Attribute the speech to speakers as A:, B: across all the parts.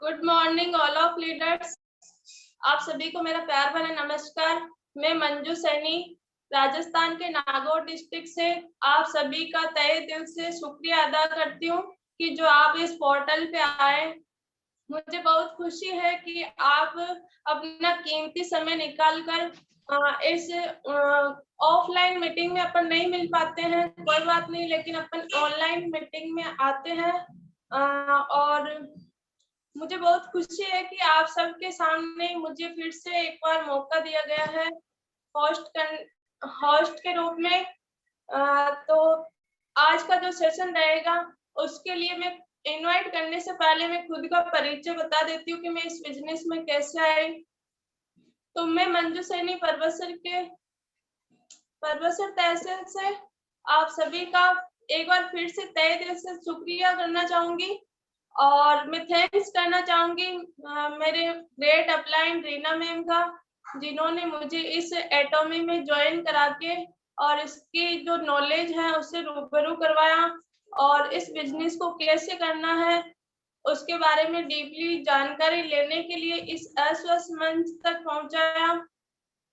A: Good morning all of leaders. आप सभी को मेरा प्यार भरा नमस्कार। मैं मंजू सैनी राजस्थान के नागौर डिस्ट्रिक्ट से आप सभी का तहे दिल से शुक्रिया अदा करती हूँ कि जो आप इस पोर्टल पे आए। मुझे बहुत खुशी है कि आप अपना कीमती समय निकाल कर इस ऑफलाइन मीटिंग में अपन नहीं मिल पाते हैं, कोई बात नहीं, लेकिन अपन ऑनलाइन मीटिंग में आते हैं। और मुझे बहुत खुशी है कि आप सबके सामने मुझे फिर से एक बार मौका दिया गया है होस्ट के रूप में। तो आज का जो सेशन रहेगा उसके लिए मैं इनवाइट करने से पहले मैं खुद का परिचय बता देती हूँ कि मैं इस बिजनेस में कैसे आई। तो मैं मंजू सैनी परबसर तहसील से आप सभी का एक बार फिर से तहे दिल से शुक्रिया करना चाहूंगी और मैं थैंक्स करना चाहूंगी मेरे ग्रेट अपलाइन रीना मैम का, जिन्होंने मुझे इस एटॉमी में ज्वाइन करा के और इसकी जो नॉलेज है उससे रूबरू करवाया और इस बिजनेस को कैसे करना है उसके बारे में डीपली जानकारी लेने के लिए इस एसओएस मंच तक पहुंचाया।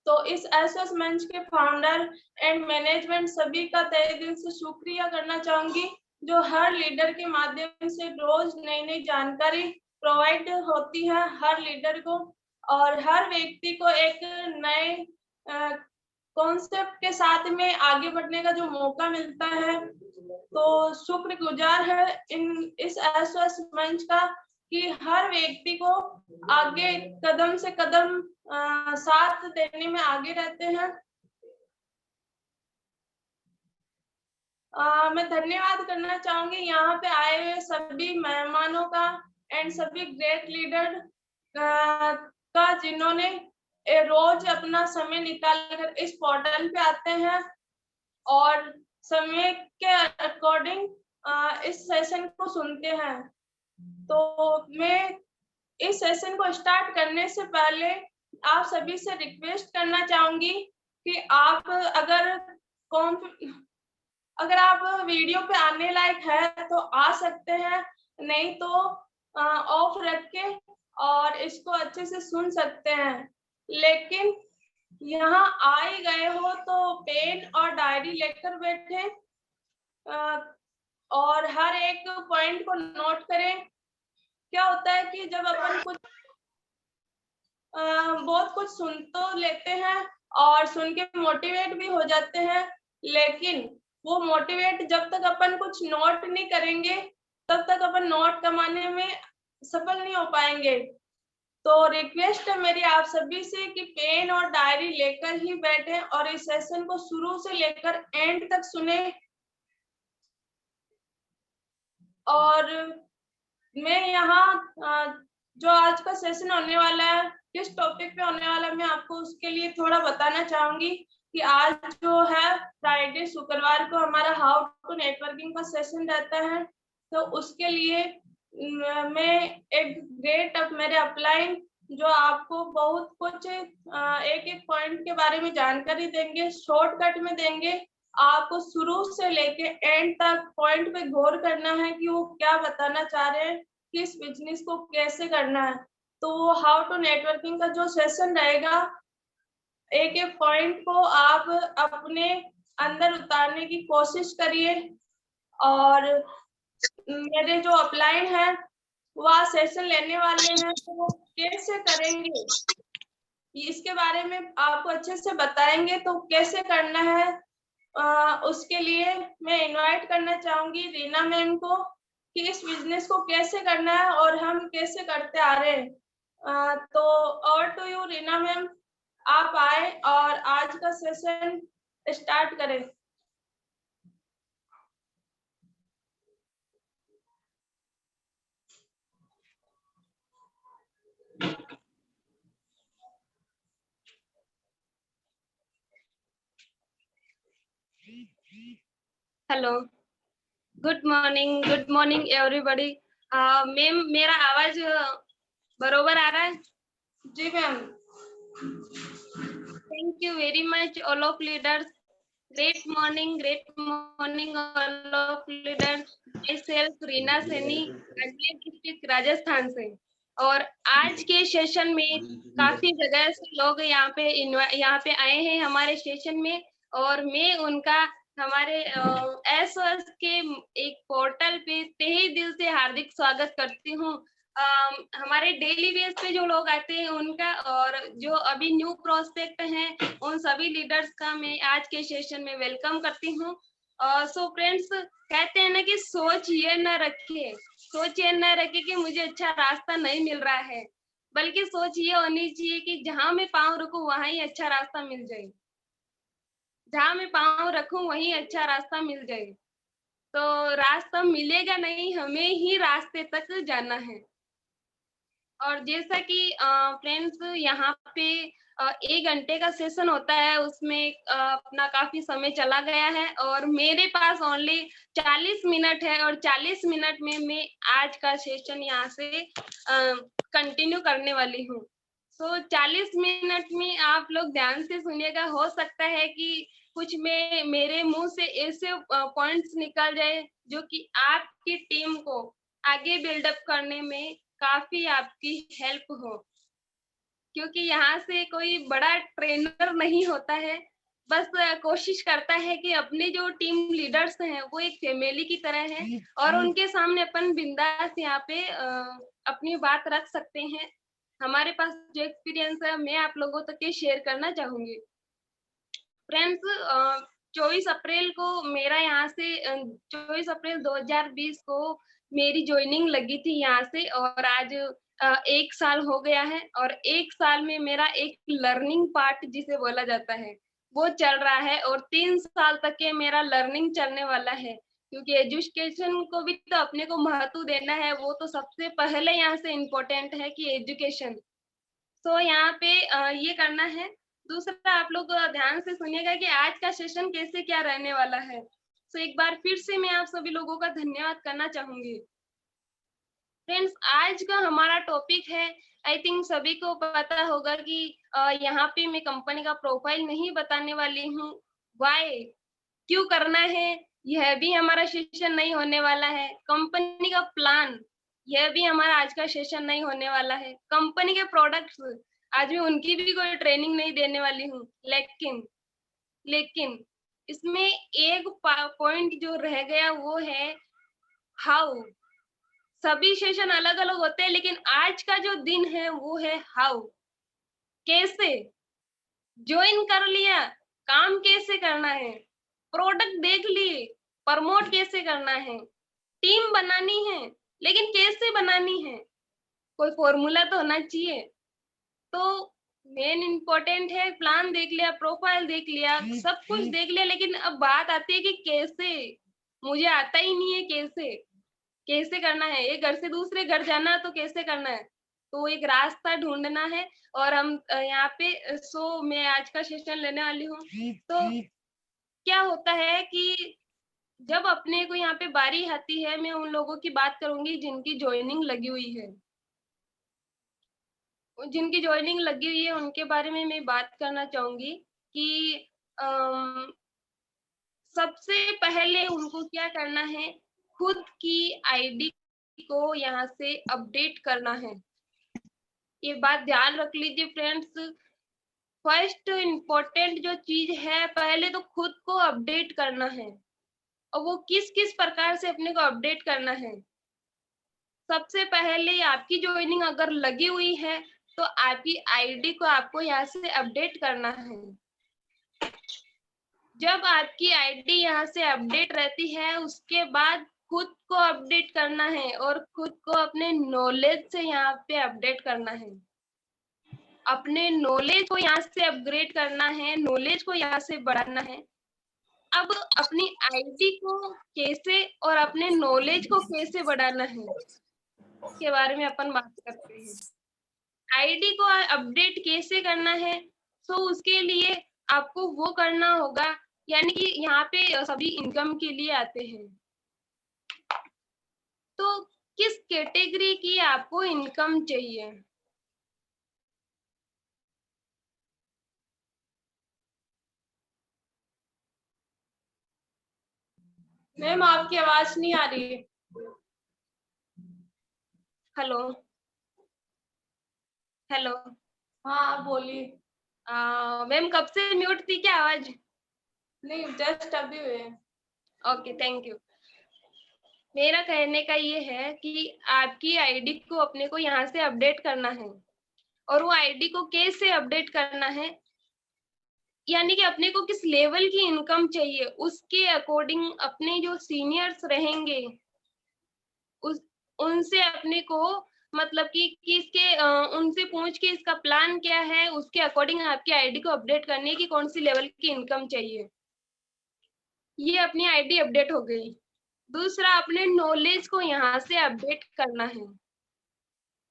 A: तो इस एसओएस मंच के फाउंडर एंड मैनेजमेंट सभी का तहे दिल से शुक्रिया करना चाहूंगी, जो हर लीडर के माध्यम से रोज नई नई जानकारी प्रोवाइड होती है हर लीडर को और हर व्यक्ति को एक नए कॉन्सेप्ट के साथ में आगे बढ़ने का जो मौका मिलता है। तो शुक्रगुजार है इस एसओएस मंच का कि हर व्यक्ति को आगे कदम से कदम साथ देने में आगे रहते हैं। मैं धन्यवाद करना चाहूंगी यहाँ पे आए हुए सभी मेहमानों का एंड सभी ग्रेट लीडर का, जिन्होंने रोज अपना समय निकाल कर इस पोर्टल पे आते हैं और समय के अकॉर्डिंग इस सेशन को सुनते हैं। तो मैं इस सेशन को स्टार्ट करने से पहले आप सभी से रिक्वेस्ट करना चाहूंगी कि आप अगर आप वीडियो पे आने लायक है तो आ सकते हैं, नहीं तो ऑफ रख के और इसको अच्छे से सुन सकते हैं। लेकिन यहाँ आ ही गए हो तो पेन और डायरी लेकर बैठे और हर एक पॉइंट को नोट करें। क्या होता है कि जब अपन कुछ बहुत कुछ सुन तो लेते हैं और सुन के मोटिवेट भी हो जाते हैं, लेकिन वो मोटिवेट जब तक अपन कुछ नोट नहीं करेंगे तब तक अपन नोट कमाने में सफल नहीं हो पाएंगे। तो रिक्वेस्ट है मेरी आप सभी से कि पेन और डायरी लेकर ही बैठे और इस सेशन को शुरू से लेकर एंड तक सुने। और मैं यहाँ जो आज का सेशन होने वाला है, किस टॉपिक पे होने वाला है, मैं आपको उसके लिए थोड़ा बताना चाहूंगी कि आज जो है फ्राइडे शुक्रवार को हमारा हाउ टू नेटवर्किंग का सेशन रहता है। तो उसके लिए मैं एक ग्रेट मेरे अपलाइन जो आपको बहुत कुछ एक एक पॉइंट के बारे में जानकारी देंगे, शॉर्टकट में देंगे। आपको शुरू से लेके एंड तक पॉइंट पे गौर करना है कि वो क्या बताना चाह रहे हैं, किस बिजनेस को कैसे करना है। तो हाउ टू नेटवर्किंग का जो सेशन रहेगा, एक एक पॉइंट को आप अपने अंदर उतारने की कोशिश करिए और मेरे जो अपलाइन है वह सेशन लेने वाले हैं तो वो कैसे करेंगे इसके बारे में आपको अच्छे से बताएंगे। तो कैसे करना है उसके लिए मैं इनवाइट करना चाहूंगी रीना मैम को कि इस बिजनेस को कैसे करना है और हम कैसे करते आ रहे हैं। तो और टू यू रीना मैम, आप आए और आज का सेशन स्टार्ट करें।
B: Hello, good morning everybody. Ma'am मेरा आवाज बरोबर आ रहा है?
A: जी ma'am.
B: Thank you very much all of leaders. Great morning all of leaders. Myself Reena Saini, Ajmer district Rajasthan से। और आज के सेशन में काफी जगह से लोग यहाँ पे आए हैं हमारे सेशन में, और मैं उनका हमारे एसओएस के एक पोर्टल पे तहे दिल से हार्दिक स्वागत करती हूँ। हमारे डेली बेस पे जो लोग आते हैं उनका, और जो अभी न्यू प्रोस्पेक्ट हैं उन सभी लीडर्स का मैं आज के सेशन में वेलकम करती हूँ। सो फ्रेंड्स, कहते हैं ना कि सोच ये न रखे कि मुझे अच्छा रास्ता नहीं मिल रहा है, बल्कि सोच ये होनी चाहिए कि जहां मैं पाँव रखूं वहां ही अच्छा रास्ता मिल जाए, जहां मैं पाँव रखूं वहीं अच्छा रास्ता मिल जाए। तो रास्ता मिलेगा नहीं, हमें ही रास्ते तक जाना है। और जैसा कि फ्रेंड्स यहाँ पे 1 घंटे का सेशन होता है, उसमें अपना काफी समय चला गया है और मेरे पास ओनली 40 मिनट है, और 40 मिनट में मैं आज का सेशन यहाँ से कंटिन्यू करने वाली हूँ। तो 40 मिनट में आप लोग ध्यान से सुनिएगा, हो सकता है कि कुछ में मेरे मुंह से ऐसे पॉइंट्स निकल जाए जो कि आपकी टीम को आगे बिल्डअप करने में काफी आपकी हेल्प हो, क्योंकि यहाँ से कोई बड़ा ट्रेनर नहीं होता है, बस कोशिश करता है कि अपने जो टीम लीडर्स हैं वो एक फैमिली की तरह है, और उनके सामने अपन बिंदास यहाँ पे अपनी बात रख सकते हैं। हमारे पास जो एक्सपीरियंस है मैं आप लोगों तक के शेयर करना चाहूंगी। फ्रेंड्स, 24 अप्रैल को मेरा यहाँ से 24 अप्रैल 2020 को मेरी ज्वाइनिंग लगी थी यहाँ से, और आज 1 साल हो गया है, और 1 साल में मेरा एक लर्निंग पार्ट जिसे बोला जाता है वो चल रहा है, और 3 साल तक के मेरा लर्निंग चलने वाला है, क्योंकि एजुकेशन को भी तो अपने को महत्व देना है। वो तो सबसे पहले यहाँ से इम्पोर्टेंट है कि एजुकेशन। तो यहाँ पे ये करना है। दूसरा, आप लोग ध्यान से सुनिएगा कि आज का सेशन कैसे क्या रहने वाला है। तो एक बार फिर से मैं आप सभी लोगों का धन्यवाद करना चाहूंगी। फ्रेंड्स, आज का हमारा टॉपिक है, आई थिंक सभी को पता होगा कि यहाँ पे मैं कंपनी का प्रोफाइल नहीं बताने वाली हूँ। वाई, क्यों करना है, यह भी हमारा सेशन नहीं होने वाला है। कंपनी का प्लान, यह भी हमारा आज का सेशन नहीं होने वाला है। कंपनी के प्रोडक्ट्स, आज मैं उनकी भी कोई ट्रेनिंग नहीं देने वाली हूँ। लेकिन इसमें एक पॉइंट जो रह गया वो है हाउ। सभी सेशन अलग अलग होते हैं, लेकिन आज का जो दिन है वो है हाउ। कैसे ज्वाइन कर लिया, काम कैसे करना है, प्रोडक्ट देख लिए, प्रमोट कैसे करना है, टीम बनानी है, लेकिन कैसे बनानी है, कोई फॉर्मूला तो होना चाहिए। तो मेन इम्पोर्टेंट है, प्लान देख लिया, प्रोफाइल देख लिया, सब कुछ देख लिया, लेकिन अब बात आती है कि कैसे। मुझे आता ही नहीं है कैसे करना है। एक घर से दूसरे घर जाना तो कैसे करना है, तो एक रास्ता ढूंढना है। और हम यहाँ पे मैं आज का सेशन लेने वाली हूँ। तो क्या होता है कि जब अपने को यहाँ पे बारी आती है, मैं उन लोगों की बात करूंगी जिनकी ज्वाइनिंग लगी हुई है। जिनकी ज्वाइनिंग लगी हुई है उनके बारे में मैं बात करना चाहूंगी कि अम, सबसे पहले उनको क्या करना है, खुद की आईडी को यहाँ से अपडेट करना है। ये बात ध्यान रख लीजिए फ्रेंड्स। फर्स्ट इम्पोर्टेंट जो चीज है, पहले तो खुद को अपडेट करना है। और वो किस किस प्रकार से अपने को अपडेट करना है। सबसे पहले आपकी ज्वाइनिंग अगर लगी हुई है तो आपकी आईडी को आपको यहाँ से अपडेट करना है। जब आपकी आईडी यहाँ से अपडेट रहती है, उसके बाद खुद को अपडेट करना है, और खुद को अपने नॉलेज से यहाँ पे अपडेट करना है। अपने नॉलेज को यहाँ से अपग्रेड करना है, नॉलेज को यहाँ से बढ़ाना है। अब अपनी आईडी को कैसे और अपने नॉलेज को कैसे बढ़ाना है के बारे में अपन बात करते हैं। आईडी को अपडेट कैसे करना है, तो उसके लिए आपको वो करना होगा, यानी कि यहाँ पे सभी इनकम के लिए आते हैं। तो किस कैटेगरी की आपको इनकम चाहिए,
A: मैम आपकी आवाज नहीं आ रही है।
B: Hello, hello.
A: हाँ बोलिए।
B: मैम कब से म्यूट थी क्या आवाज?
A: नहीं, जस्ट अभी हुए।
B: Okay, thank you. मेरा कहने का ये है कि आपकी आईडी को अपने को यहाँ से अपडेट करना है, और वो आईडी को कैसे अपडेट करना है, यानी कि अपने को किस लेवल की इनकम चाहिए, उसके अकॉर्डिंग अपने जो सीनियर्स रहेंगे उस उनसे अपने को मतलब कि किसके उनसे पूछ के इसका प्लान क्या है, उसके अकॉर्डिंग आपकी आईडी को अपडेट करने की कौन सी लेवल की इनकम चाहिए। ये अपनी आईडी अपडेट हो गई। दूसरा, अपने नॉलेज को यहाँ से अपडेट करना है।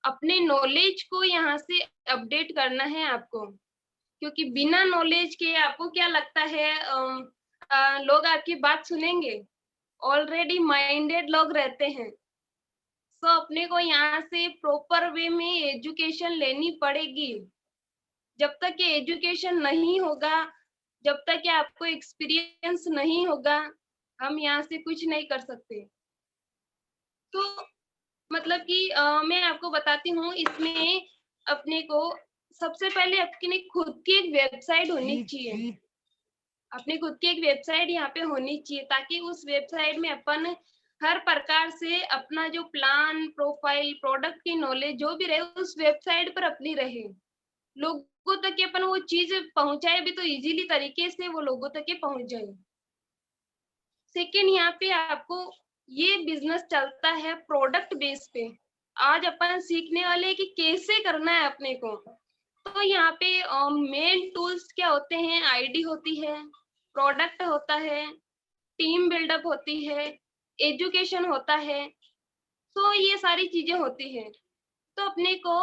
B: अपने नॉलेज को यहाँ से अपडेट करना है आपको, क्योंकि बिना नॉलेज के आपको क्या लगता है लोग आपकी बात सुनेंगे? ऑलरेडी माइंडेड लोग रहते हैं। तो अपने को यहाँ से प्रॉपर वे में एजुकेशन लेनी पड़ेगी। जब तक ये एजुकेशन नहीं होगा, जब तक कि आपको एक्सपीरियंस नहीं होगा, हम यहाँ से कुछ नहीं कर सकते। तो मतलब कि मैं आपको बताती हूँ, इसमें अपने को सबसे पहले अपनी खुद की एक वेबसाइट होनी चाहिए। अपनी खुद की एक वेबसाइट यहाँ पे होनी चाहिए, ताकि उस वेबसाइट में अपन हर प्रकार से अपना जो प्लान, प्रोफाइल, प्रोडक्ट की नॉलेज जो भी रहे उस वेबसाइट पर अपनी रहे। लोगों तक के अपन वो चीज पहुंचाए भी तो इजीली तरीके से वो लोगों तक के पहुंच जाए। सेकेंड, यहाँ पे आपको ये बिजनेस चलता है प्रोडक्ट बेस पे। आज अपन सीखने वाले हैं कि कैसे करना है अपने को। तो यहाँ पे मेन टूल्स क्या होते हैं? आईडी होती है, प्रोडक्ट होता है, टीम बिल्डअप होती है, एजुकेशन होता है। तो ये सारी चीजें होती है। तो अपने को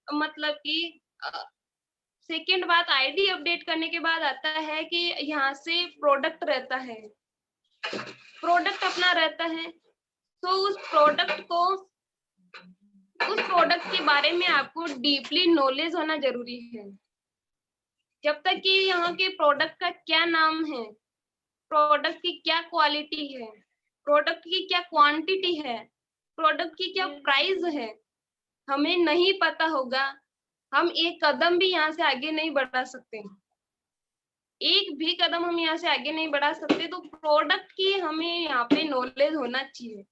B: मतलब कि सेकेंड बात, आईडी अपडेट करने के बाद आता है कि यहाँ से प्रोडक्ट रहता है। प्रोडक्ट अपना रहता है, तो उस प्रोडक्ट के बारे में आपको डीपली नॉलेज होना जरूरी है। जब तक कि यहाँ के प्रोडक्ट का क्या नाम है, प्रोडक्ट की क्या क्वालिटी है, प्रोडक्ट की क्या क्वांटिटी है, प्रोडक्ट की क्या प्राइस है, हमें नहीं पता होगा, हम एक कदम भी यहाँ से आगे नहीं बढ़ा सकते। एक भी कदम हम यहाँ से आगे नहीं बढ़ा सकते। तो प्रोडक्ट की हमें यहाँ पे नॉलेज होना चाहिए।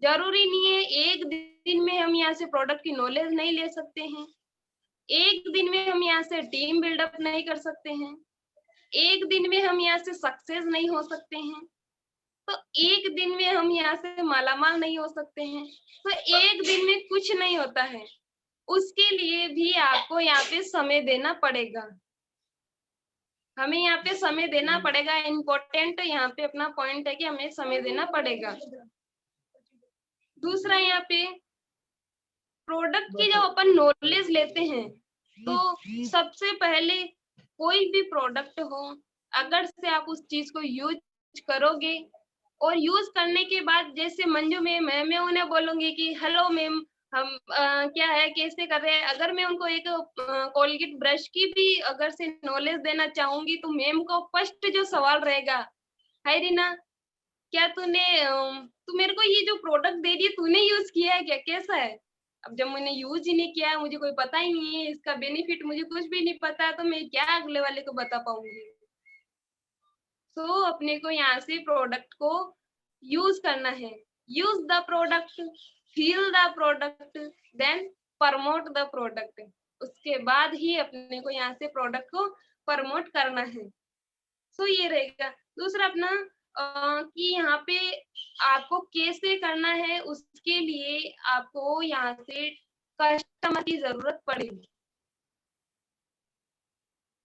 B: जरूरी नहीं है एक दिन में हम यहाँ से प्रोडक्ट की नॉलेज नहीं ले सकते हैं, एक दिन में हम यहाँ से टीम बिल्डअप नहीं कर सकते हैं, एक दिन में हम यहाँ से सक्सेस नहीं हो सकते हैं, तो एक दिन में हम यहाँ से मालामाल नहीं हो सकते हैं। तो एक दिन में कुछ नहीं होता है, उसके लिए भी आपको यहाँ पे समय देना पड़ेगा। हमें यहाँ पे समय देना पड़ेगा। इम्पोर्टेंट यहाँ पे अपना पॉइंट है कि हमें समय देना पड़ेगा। दूसरा, यहाँ पे प्रोडक्ट की जब अपन नॉलेज लेते हैं तो सबसे पहले कोई भी प्रोडक्ट हो, अगर से आप उस चीज को यूज करोगे और यूज करने के बाद जैसे मंजू मैम, मैं उन्हें बोलूंगी कि हेलो मैम, हम क्या है, कैसे कर रहे हैं। अगर मैं उनको एक कोलगेट ब्रश की भी अगर से नॉलेज देना चाहूंगी तो मैम को फर्स्ट जो सवाल रहेगा, हाय रीना, क्या तू मेरे को ये जो प्रोडक्ट दे रही है तूने यूज किया है क्या, कैसा है? अब जब मैंने यूज ही नहीं किया है, मुझे कोई पता ही नहीं है, इसका बेनिफिट मुझे कुछ भी नहीं पता, तो मैं क्या अगले वाले को बता पाऊंगी। तो अपने को यहाँ से प्रोडक्ट को यूज करना है। Use the product, feel the product, then promote the product. उसके बाद ही अपने को यहाँ से प्रोडक्ट को प्रमोट करना है। तो ये रहेगा। दूसरा अपना कि यहाँ पे आपको कैसे करना है, उसके लिए आपको यहाँ से कस्टमर की जरूरत पड़ेगी।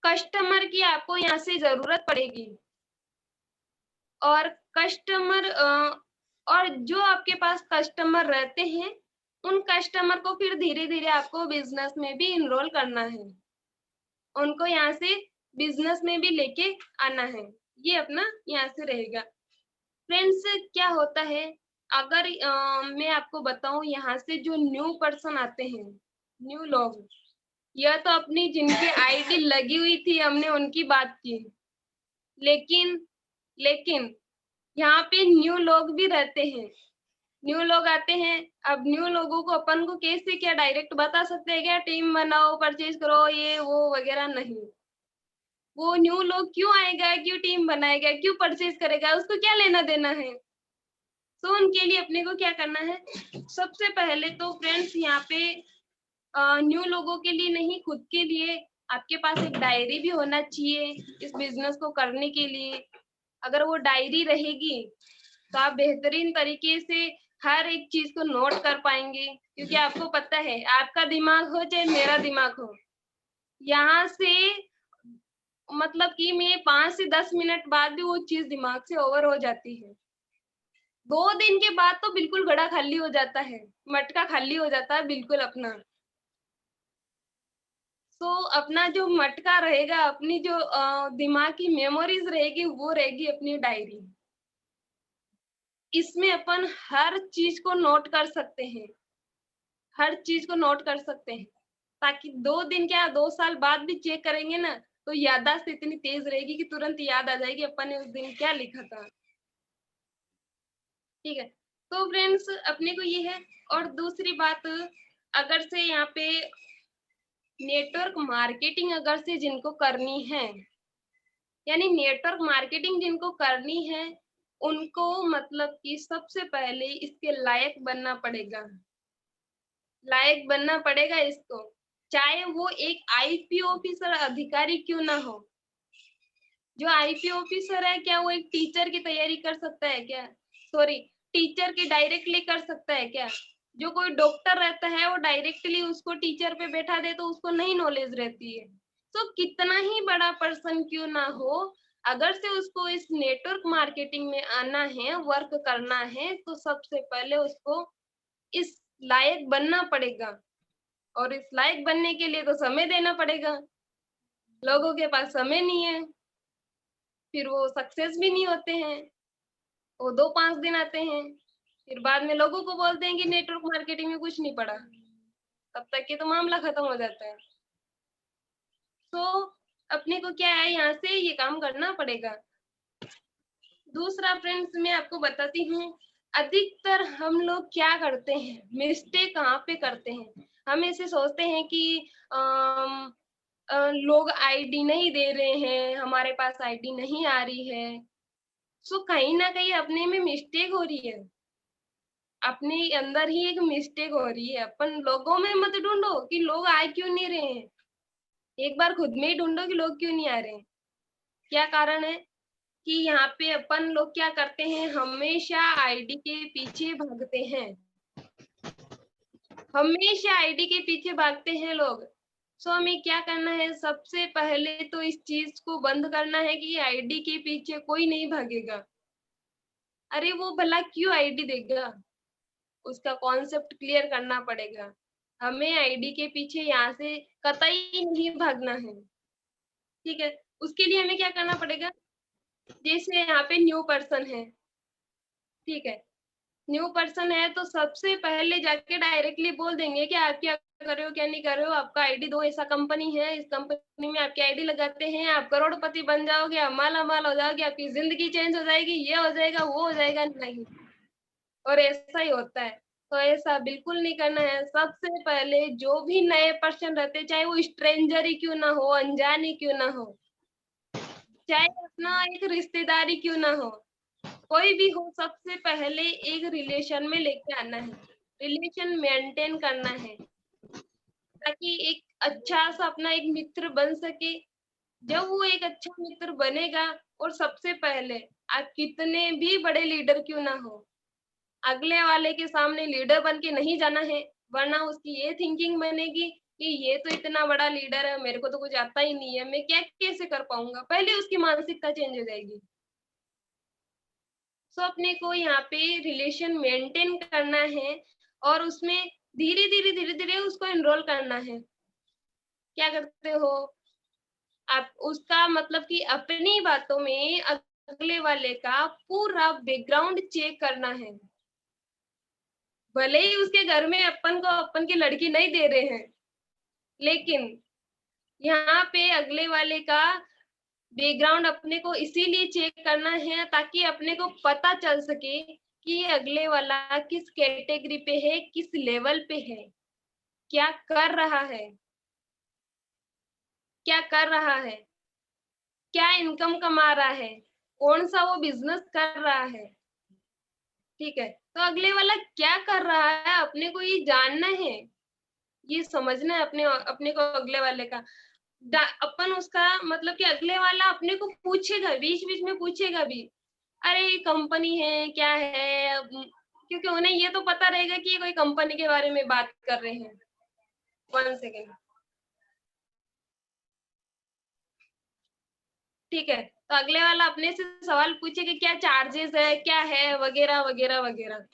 B: कस्टमर की आपको यहाँ से जरूरत पड़ेगी। और कस्टमर और जो आपके पास कस्टमर रहते हैं, उन कस्टमर को फिर धीरे धीरे आपको बिजनेस में भी इनरोल करना है, उनको यहाँ से बिजनेस में भी लेके आना है। ये अपना यहाँ से रहेगा। फ्रेंड्स, क्या होता है, अगर मैं आपको बताऊं, यहाँ से जो न्यू पर्सन आते हैं, न्यू लोग, यह तो अपनी जिनकी आईडी लगी हुई थी हमने उनकी बात की, लेकिन यहाँ पे न्यू लोग भी रहते हैं न्यू लोग आते हैं। अब न्यू लोगों को अपन को कैसे क्या डायरेक्ट बता सकते हैं क्या टीम बनाओ, परचेज करो, ये वो वगैरह नहीं। वो न्यू लोग क्यों आएगा, क्यों टीम बनाएगा, क्यों परचेज करेगा, उसको क्या लेना देना है। तो उनके लिए अपने को क्या करना है, सबसे पहले तो फ्रेंड्स यहाँ पे न्यू लोगों के लिए नहीं, खुद के लिए आपके पास एक डायरी भी होना चाहिए इस बिजनेस को करने के लिए। अगर वो डायरी रहेगी तो आप बेहतरीन तरीके से हर एक चीज को नोट कर पाएंगे, क्योंकि आपको पता है आपका दिमाग हो चाहे मेरा दिमाग हो, यहाँ से मतलब कि मैं 5 से 10 मिनट बाद भी वो चीज दिमाग से ओवर हो जाती है। 2 दिन के बाद तो बिल्कुल घड़ा खाली हो जाता है, मटका खाली हो जाता है बिल्कुल अपना। तो अपना जो मटका रहेगा, अपनी जो दिमाग की मेमोरीज रहेगी, वो रहेगी अपनी डायरी। इसमें अपन हर चीज को नोट कर सकते हैं, हर चीज को नोट कर सकते हैं, ताकि 2 दिन क्या 2 साल बाद भी चेक करेंगे ना, तो याददाश्त इतनी तेज रहेगी कि तुरंत याद आ जाएगी अपन ने उस दिन क्या लिखा था। ठीक है, तो फ्रेंड्स अपने को ये है। और दूसरी बात, अगर से यहाँ पे नेटवर्क मार्केटिंग अगर से जिनको करनी है, यानी नेटवर्क मार्केटिंग जिनको करनी है, उनको मतलब कि सबसे पहले इसके लायक बनना पड़ेगा, लायक बनना पड़ेगा इसको। चाहे वो एक आईपी ऑफिसर अधिकारी क्यों ना हो। जो आईपी ऑफिसर है, क्या वो एक टीचर की तैयारी कर सकता है क्या, सॉरी टीचर की डायरेक्टली कर सकता है क्या। जो कोई डॉक्टर रहता है वो डायरेक्टली उसको टीचर पे बैठा दे तो उसको नहीं नॉलेज रहती है। तो कितना ही बड़ा पर्सन क्यों ना हो, अगर से उसको इस नेटवर्क मार्केटिंग में आना है, वर्क करना है, तो सबसे पहले उसको इस लायक बनना पड़ेगा। और इस लायक बनने के लिए तो समय देना पड़ेगा। लोगों के पास समय नहीं है, फिर वो सक्सेस भी नहीं होते हैं, वो 2-5 दिन आते हैं, फिर बाद में लोगों को बोलते हैं कि नेटवर्क मार्केटिंग में कुछ नहीं पड़ा, तब तक के तो मामला खत्म हो जाता है। तो अपने को क्या है, यहाँ से ये काम करना पड़ेगा। दूसरा फ्रेंड्स मैं आपको बताती हूँ, अधिकतर हम लोग क्या करते हैं, मिस्टेक कहाँ पे करते हैं। हम ऐसे सोचते हैं कि लोग आईडी नहीं दे रहे हैं, हमारे पास आईडी नहीं आ रही है। सो कहीं ना कहीं अपने में मिस्टेक हो रही है, अपने अंदर ही एक मिस्टेक हो रही है। अपन लोगों में मत ढूंढो कि लोग आ क्यों नहीं रहे हैं, एक बार खुद में ही ढूंढो कि लोग क्यों नहीं आ रहे हैं। क्या कारण है कि यहाँ पे अपन लोग क्या करते हैं, हमेशा आईडी के पीछे भागते हैं, हमेशा आईडी के पीछे भागते हैं लोग। सो हमें क्या करना है, सबसे पहले तो इस चीज को बंद करना है कि आईडी के पीछे कोई नहीं भागेगा। अरे वो भला क्यों आईडी देगा, उसका कॉन्सेप्ट क्लियर करना पड़ेगा। हमें आईडी के पीछे यहाँ से कतई नहीं भागना है। ठीक है, उसके लिए हमें क्या करना पड़ेगा, जैसे यहाँ पे न्यू पर्सन है, ठीक है, न्यू पर्सन है तो सबसे पहले जाके डायरेक्टली बोल देंगे कि आप क्या कर रहे हो क्या नहीं कर रहे हो, आपका आईडी दो, ऐसा कंपनी है, इस कंपनी में आपकी आईडी लगाते हैं, आप करोड़पति बन जाओगे, आप माला माल हो जाओगे, आपकी जिंदगी चेंज हो जाएगी, ये हो जाएगा वो हो जाएगा। नहीं, और ऐसा ही होता है। तो ऐसा बिल्कुल नहीं करना है। सबसे पहले जो भी नए पर्सन रहते, चाहे वो स्ट्रेंजर ही क्यों ना हो, अनजान ही क्यों ना हो, चाहे अपना एक रिश्तेदारी क्यों ना हो, कोई भी हो, सबसे पहले एक रिलेशन में लेके आना है, रिलेशन मेंटेन करना है, ताकि एक अच्छा सा अपना एक मित्र बन सके। जब वो एक अच्छा मित्र बनेगा, और सबसे पहले आप कितने भी बड़े लीडर क्यों ना हो, अगले वाले के सामने लीडर बन के नहीं जाना है, वरना उसकी ये थिंकिंग बनेगी कि ये तो इतना बड़ा लीडर है, मेरे को तो कुछ आता ही नहीं है, मैं क्या कैसे कर पाऊंगा, पहले उसकी मानसिकता चेंज हो जाएगी। सो अपने को यहाँ पे रिलेशन मेंटेन करना है, और उसमें धीरे धीरे उसको एनरोल करना है। क्या करते हो आप, उसका मतलब कि अपनी बातों में अगले वाले का पूरा बैकग्राउंड चेक करना है। भले ही उसके घर में अपन को अपन की लड़की नहीं दे रहे हैं, लेकिन यहाँ पे अगले वाले का बैकग्राउंड अपने को इसीलिए चेक करना है ताकि अपने को पता चल सके कि अगले वाला किस कैटेगरी पे है, किस लेवल पे है, क्या कर रहा है, क्या कर रहा है, क्या इनकम कमा रहा है, कौन सा वो बिजनेस कर रहा है। ठीक है, तो अगले वाला क्या कर रहा है अपने को ये जानना है, ये समझना है अपने अपने को अगले वाले का। अपन उसका मतलब कि अगले वाला अपने को पूछेगा, बीच बीच में पूछेगा भी, अरे ये कंपनी है क्या है, क्योंकि उन्हें ये तो पता रहेगा कि ये कोई कंपनी के बारे में बात कर रहे हैं। 1 सेकेंड। ठीक है, तो अगले वाला अपने से सवाल पूछेगा क्या चार्जेस है, क्या है, वगैरह वगैरह वगैरह।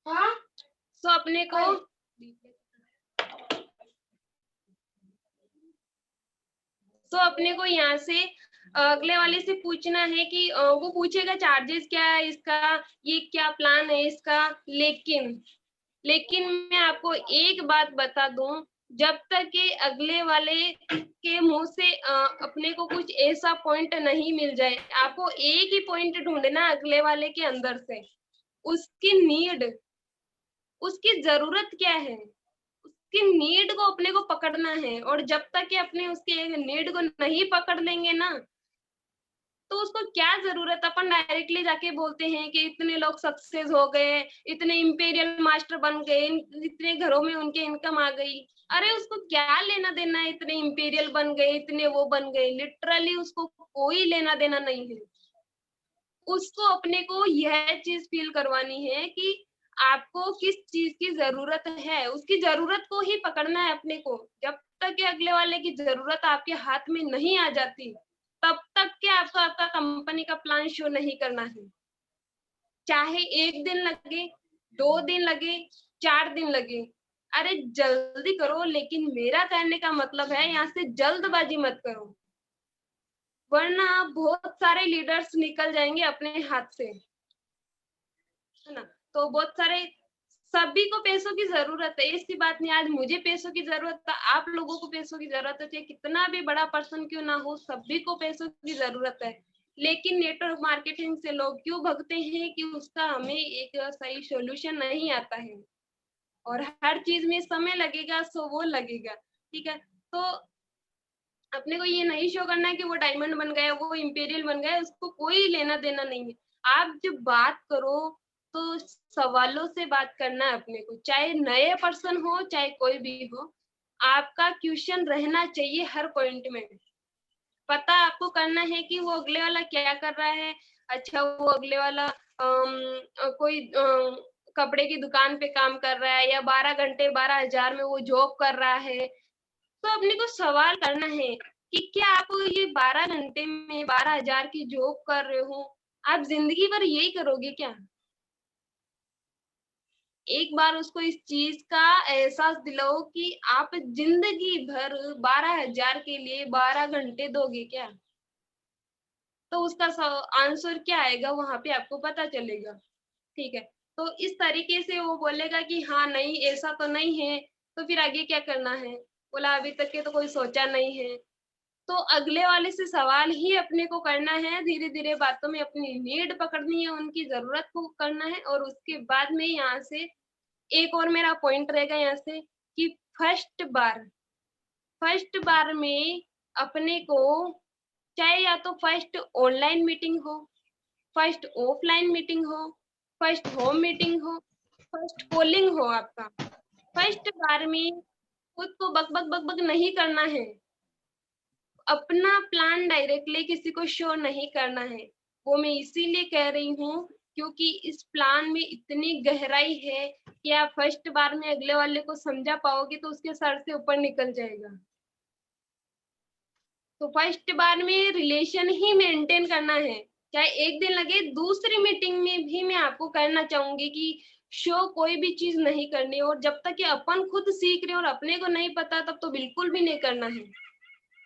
B: हाँ, तो अपने को यहाँ से अगले वाले से पूछना है कि वो पूछेगा चार्जेस क्या है इसका, ये क्या प्लान है इसका। लेकिन मैं आपको एक बात बता दूं, जब तक कि अगले वाले के मुंह से अपने को कुछ ऐसा पॉइंट नहीं मिल जाए, आपको एक ही पॉइंट ढूंढना अगले वाले के अंदर से, उसकी नीड, उसकी जरूरत क्या है, उसकी नीड को अपने को पकड़ना है। और जब तक कि अपने उसके नीड को नहीं पकड़ लेंगे ना, तो उसको क्या जरूरत, अपन डायरेक्टली जाके बोलते हैं कि इतने लोग सक्सेस हो गए, इतने इंपीरियल मास्टर बन गए, इतने घरों में उनके इनकम आ गई। अरे उसको क्या लेना देना है, इतने इंपीरियल बन गए, इतने वो बन गए, लिटरली उसको कोई लेना देना नहीं है। उसको अपने को यह चीज फील करवानी है कि आपको किस चीज की जरूरत है, उसकी जरूरत को ही पकड़ना है अपने को। जब तक कि अगले वाले की जरूरत आपके हाथ में नहीं आ जाती, तब तक के आपको आपका कंपनी का प्लान शो नहीं करना है। चाहे 1 दिन लगे, 2 दिन लगे, 4 दिन लगे, अरे जल्दी करो। लेकिन मेरा कहने का मतलब है यहाँ से जल्दबाजी मत करो, वरना बहुत सारे लीडर्स निकल जाएंगे अपने हाथ से, है ना। तो बहुत सारे, सभी को पैसों की जरूरत है, ऐसी बात नहीं आज मुझे पैसों की जरूरत है, आप लोगों को पैसों की जरूरत है, चाहे कितना भी बड़ा पर्सन क्यों ना हो, सभी को पैसों की जरूरत है। लेकिन नेटवर्क मार्केटिंग से लोग क्यों भगते हैं कि उसका हमें एक सही सॉल्यूशन नहीं आता है, और हर चीज में समय लगेगा, सो वो लगेगा। ठीक है, तो अपने को ये नहीं शो करना है कि वो डायमंड बन गया, वो इंपीरियल बन गया, उसको कोई लेना देना नहीं है। आप जब बात करो तो सवालों से बात करना है अपने को, चाहे नए पर्सन हो चाहे कोई भी हो, आपका क्वेश्चन रहना चाहिए हर पॉइंट में। पता आपको करना है कि वो अगले वाला क्या कर रहा है। अच्छा, वो अगले वाला कोई कपड़े की दुकान पे काम कर रहा है, या 12 घंटे 12,000 में वो जॉब कर रहा है, तो अपने को सवाल करना है कि क्या आप ये 12 घंटे में 12,000 की जॉब कर रहे हो, आप जिंदगी भर यही करोगे क्या। एक बार उसको इस चीज का एहसास दिलाओ कि आप जिंदगी भर 12,000 के लिए 12 घंटे दोगे क्या। तो उसका आंसर क्या आएगा वहां पे आपको पता चलेगा। ठीक है, तो इस तरीके से वो बोलेगा कि हाँ नहीं ऐसा तो नहीं है, तो फिर आगे क्या करना है, बोला अभी तक के तो कोई सोचा नहीं है। तो अगले वाले से सवाल ही अपने को करना है, धीरे धीरे बातों में अपनी नीड पकड़नी है, उनकी जरूरत को करना है। और उसके बाद में यहाँ से एक और मेरा पॉइंट रहेगा यहाँ से कि फर्स्ट बार में अपने को, चाहे या तो फर्स्ट ऑनलाइन मीटिंग हो, फर्स्ट ऑफलाइन मीटिंग हो, फर्स्ट होम मीटिंग हो, फर्स्ट कॉलिंग हो, आपका फर्स्ट बार में खुद को बक बक बक बक नहीं करना है, अपना प्लान डायरेक्टली किसी को शो नहीं करना है। वो मैं इसीलिए कह रही हूँ क्योंकि इस प्लान में इतनी गहराई है कि आप फर्स्ट बार में अगले वाले को समझा पाओगे तो उसके सर से ऊपर निकल जाएगा। तो फर्स्ट बार में रिलेशन ही मेंटेन करना है, चाहे 1 दिन लगे। दूसरी मीटिंग में भी मैं आपको कहना चाहूंगी कि शो कोई भी चीज नहीं करनी, और जब तक कि अपन खुद सीख रहे और अपने को नहीं पता तब तो बिल्कुल भी नहीं करना है।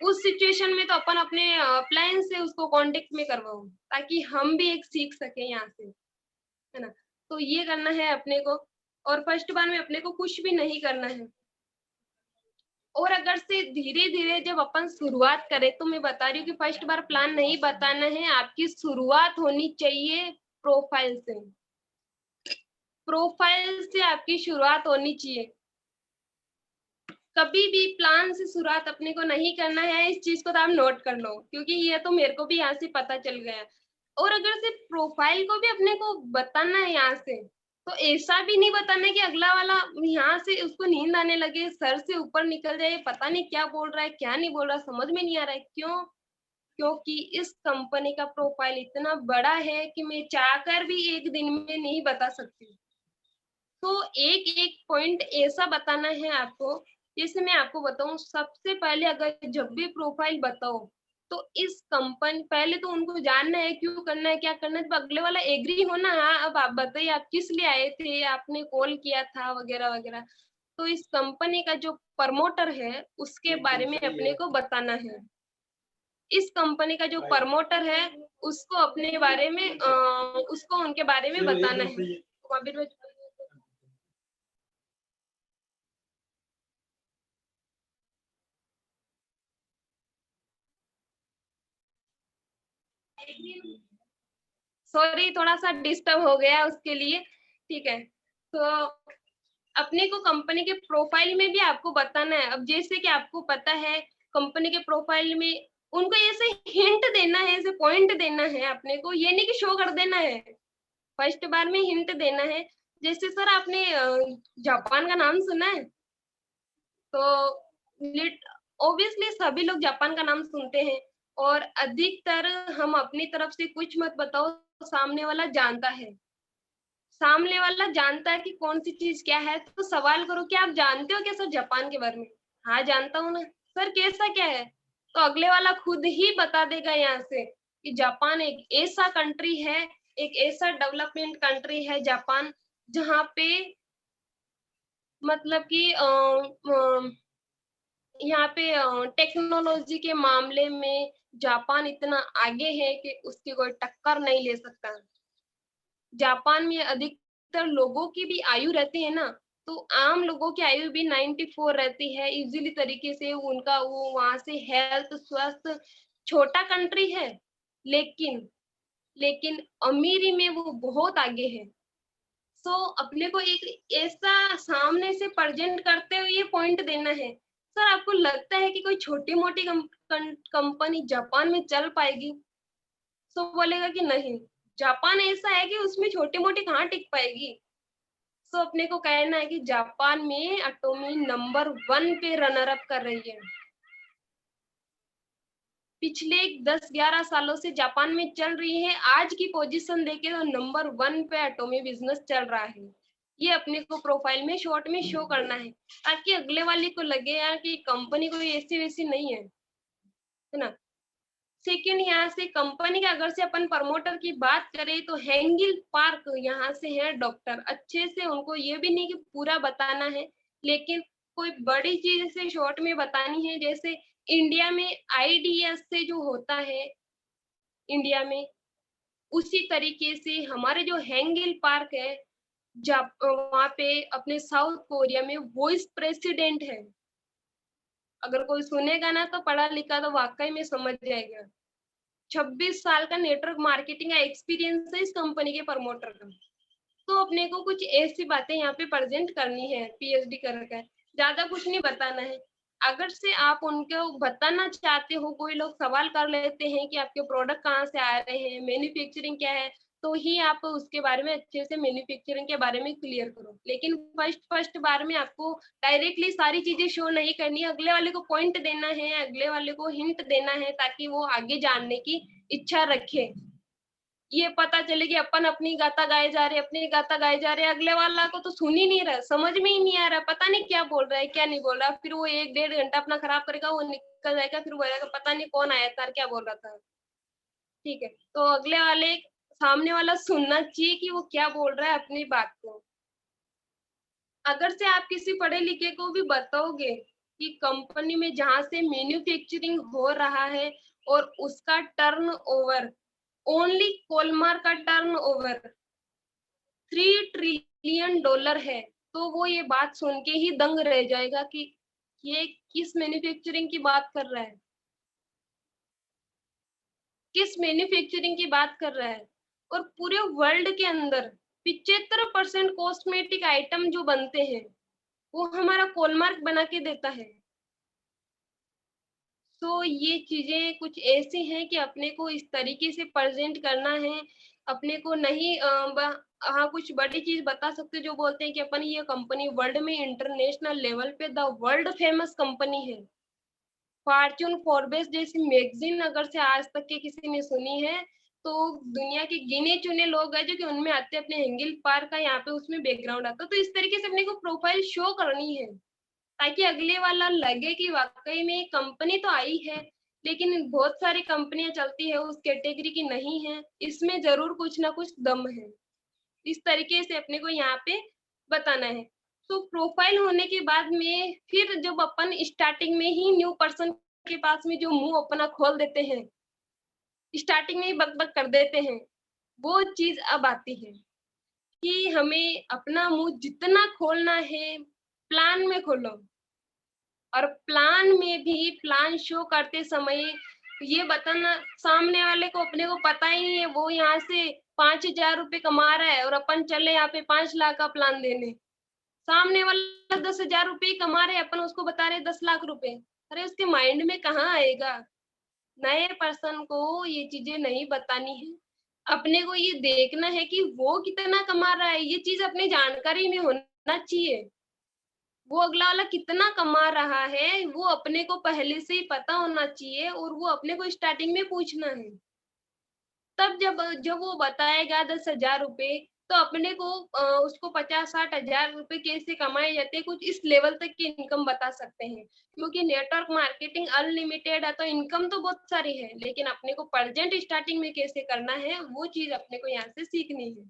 B: उस सिचुएशन में तो अपन अपने अपलायन से उसको कांटेक्ट में करवाओ, ताकि हम भी एक सीख सके यहाँ से, है ना। तो ये करना है अपने को, और फर्स्ट बार में अपने को कुछ भी नहीं करना है। और अगर से धीरे धीरे जब अपन शुरुआत करें, तो मैं बता रही हूँ कि फर्स्ट बार प्लान नहीं बताना है, आपकी शुरुआत होनी चाहिए प्रोफाइल से। प्रोफाइल से आपकी शुरुआत होनी चाहिए। कभी भी प्लान से शुरुआत अपने को नहीं करना है, इस चीज को तो आप नोट कर लो, क्योंकि ये तो मेरे को भी यहाँ से पता चल गया। और अगर से प्रोफाइल को भी अपने को बताना है यहाँ से, तो ऐसा भी नहीं बताना है कि अगला वाला यहाँ से उसको नींद आने लगे, सर से ऊपर निकल जाए, पता नहीं क्या बोल रहा है क्या नहीं बोल रहा, समझ में नहीं आ रहा है। क्यों? क्योंकि इस कंपनी का प्रोफाइल इतना बड़ा है कि मैं चाहकर भी एक दिन में नहीं बता सकती। तो एक एक पॉइंट ऐसा बताना है आपको। जैसे मैं आपको बताऊं, सबसे पहले अगर जब भी प्रोफाइल बताओ, तो इस कंपनी पहले तो उनको जानना है क्यों करना है क्या करना है, तो अगले वाला एग्री होना। हाँ, अब आप बताइए आप किस लिए आए थे, आपने कॉल किया था वगैरह वगैरह। तो इस कंपनी का जो प्रमोटर है उसके बारे में अपने को बताना है। इस कंपनी का जो प्रमोटर है उसको अपने बारे में उसको उनके बारे में बताना है। सॉरी, थोड़ा सा डिस्टर्ब हो गया उसके लिए। ठीक है, तो अपने को कंपनी के प्रोफाइल में भी आपको बताना है। अब जैसे कि आपको पता है कंपनी के प्रोफाइल में उनको ऐसे हिंट देना है, ऐसे पॉइंट देना है अपने को, ये नहीं कि शो कर देना है। फर्स्ट बार में हिंट देना है। जैसे सर आपने जापान का नाम सुना है? तो ऑब्वियसली सभी लोग जापान का नाम सुनते हैं, और अधिकतर हम अपनी तरफ से कुछ मत बताओ, सामने वाला जानता है। सामने वाला जानता है कि कौन सी चीज क्या है, तो सवाल करो कि आप जानते हो क्या सर जापान के बारे में? हाँ जानता हूँ ना। सर कैसा क्या है? तो अगले वाला खुद ही बता देगा यहाँ से कि जापान एक ऐसा कंट्री है, एक ऐसा डेवलपमेंट कंट्री है जापान, जहाँ पे मतलब कि यहाँ पे टेक्नोलॉजी के मामले में जापान इतना आगे है कि उसकी कोई टक्कर नहीं ले सकता। जापान में अधिकतर लोगों की भी आयु रहती है ना, तो आम लोगों की आयु भी 94 रहती है इजीली तरीके से। उनका वो वहां से हेल्थ स्वस्थ, छोटा कंट्री है लेकिन लेकिन अमीरी में वो बहुत आगे है। सो अपने को एक ऐसा सामने से प्रेजेंट करते हुए ये पॉइंट देना है। सर आपको लगता है कि कोई छोटी मोटी कंपनी जापान में चल पाएगी? सो बोलेगा कि नहीं, जापान ऐसा है कि उसमें छोटी मोटी कहाँ टिक पाएगी। सो अपने को कहना है कि जापान में एटॉमी नंबर 1 पे रनर अप कर रही है। पिछले 10-11 सालों से जापान में चल रही है, आज की पोजीशन देखे तो नंबर 1 पे एटॉमी बिजनेस चल रहा है। ये अपने को प्रोफाइल में शॉर्ट में शो करना है, ताकि अगले वाले को लगे यार कि कंपनी कोई ऐसी वैसी नहीं है ना। सेकंड, यहाँ से कंपनी का अगर से अपन प्रमोटर की बात करें तो हेंगिल पार्क यहाँ से है डॉक्टर। अच्छे से उनको ये भी नहीं कि पूरा बताना है, लेकिन कोई बड़ी चीज से शॉर्ट में बतानी है। जैसे इंडिया में आईडीएस से जो होता है इंडिया में, उसी तरीके से हमारे जो हेंगिल पार्क है वहां पे अपने साउथ कोरिया में वाइस प्रेसिडेंट है। अगर कोई सुनेगा ना तो पढ़ा लिखा तो वाकई में समझ जाएगा। 26 साल का नेटवर्क मार्केटिंग का एक्सपीरियंस है इस कंपनी के प्रमोटर का। तो अपने को कुछ ऐसी बातें यहाँ पे प्रेजेंट करनी है, पीएचडी कर ज्यादा कुछ नहीं बताना है। अगर से आप उनको बताना चाहते हो, कोई लोग सवाल कर लेते हैं कि आपके प्रोडक्ट कहाँ से आ रहे हैं, मैन्युफैक्चरिंग क्या है, तो ही आप उसके बारे में अच्छे से मैन्युफैक्चरिंग के बारे में क्लियर करो। लेकिन फर्स्ट बार में आपको डायरेक्टली सारी चीजें शो नहीं करनी है, अगले वाले को पॉइंट देना है, अगले वाले को हिंट देना है, ताकि वो आगे जानने की इच्छा रखे। ये पता चले कि अपन अपनी गाता गाए जा रहे, अपनी गाता गाए जा रहे, अगले वाला को तो सुन ही नहीं रहा, समझ में ही नहीं आ रहा, पता नहीं क्या बोल रहा है क्या नहीं बोल रहा। फिर वो 1-1.5 घंटा अपना खराब करेगा, वो निकल जाएगा, फिर बोलेगा पता नहीं कौन आया था क्या बोल रहा था। ठीक है, तो अगले वाले सामने वाला सुनना चाहिए कि वो क्या बोल रहा है अपनी बात को। अगर से आप किसी पढ़े लिखे को भी बताओगे कि कंपनी में जहां से मैन्युफैक्चरिंग हो रहा है और उसका टर्न ओवर, ओनली कोलमार का टर्न ओवर $3 ट्रिलियन है, तो वो ये बात सुन के ही दंग रह जाएगा कि ये किस मैन्युफैक्चरिंग की बात कर रहा है, किस मैन्युफैक्चरिंग की बात कर रहा है। और पूरे वर्ल्ड के अंदर 75% कॉस्मेटिक आइटम जो बनते हैं वो हमारा कॉलमार्क बना के देता है। तो ये चीजें कुछ ऐसी हैं कि अपने को इस तरीके से प्रेजेंट करना है। अपने को नहीं हाँ, कुछ बड़ी चीज बता सकते जो बोलते हैं कि अपन ये कंपनी वर्ल्ड में इंटरनेशनल लेवल पे द वर्ल्ड फेमस कंपनी है। फॉर्च्यून फोर्ब्स जैसी मैगजीन अगर से आज तक के किसी ने सुनी है तो दुनिया के गिने चुने लोग हैं जो कि उनमें आते अपने एंगल पार का यहाँ पे उसमें बैकग्राउंड आता। तो इस तरीके से अपने को प्रोफाइल शो करनी है ताकि अगले वाला लगे कि वाकई में कंपनी तो आई है लेकिन बहुत सारी कंपनियां चलती है उस कैटेगरी की नहीं है, इसमें जरूर कुछ ना कुछ दम है। इस तरीके से अपने को यहाँ पे बताना है। तो प्रोफाइल होने के बाद में फिर जब अपन स्टार्टिंग में ही न्यू पर्सन के पास में जो मुंह अपना खोल देते हैं, स्टार्टिंग में ही बक बक कर देते हैं, वो चीज अब आती है कि हमें अपना मुंह जितना खोलना है प्लान में खोलो। और प्लान में भी प्लान शो करते समय ये बताना सामने वाले को अपने को पता ही नहीं है वो यहाँ से 5,000 रुपए कमा रहा है और अपन चले यहाँ पे 5 लाख का प्लान देने। सामने वाला 10,000 रुपए ही कमा रहे, अपन उसको बता रहे 10 लाख रुपए। अरे उसके माइंड में कहाँ आएगा? नए पर्सन को ये चीजें नहीं बतानी है। अपने को ये देखना है कि वो कितना कमा रहा है, ये चीज अपनी जानकारी में होना चाहिए। वो अगला वाला कितना कमा रहा है वो अपने को पहले से ही पता होना चाहिए और वो अपने को स्टार्टिंग में पूछना है। तब जब जब वो बताएगा 10,000 रुपए तो अपने को उसको 50-60 हजार रुपए कैसे कमाए जाते हैं कुछ इस लेवल तक की इनकम बता सकते हैं। क्योंकि नेटवर्क मार्केटिंग अनलिमिटेड है तो इनकम तो बहुत सारी है लेकिन अपने को प्रेजेंट स्टार्टिंग में कैसे करना है वो चीज अपने को यहाँ से सीखनी है।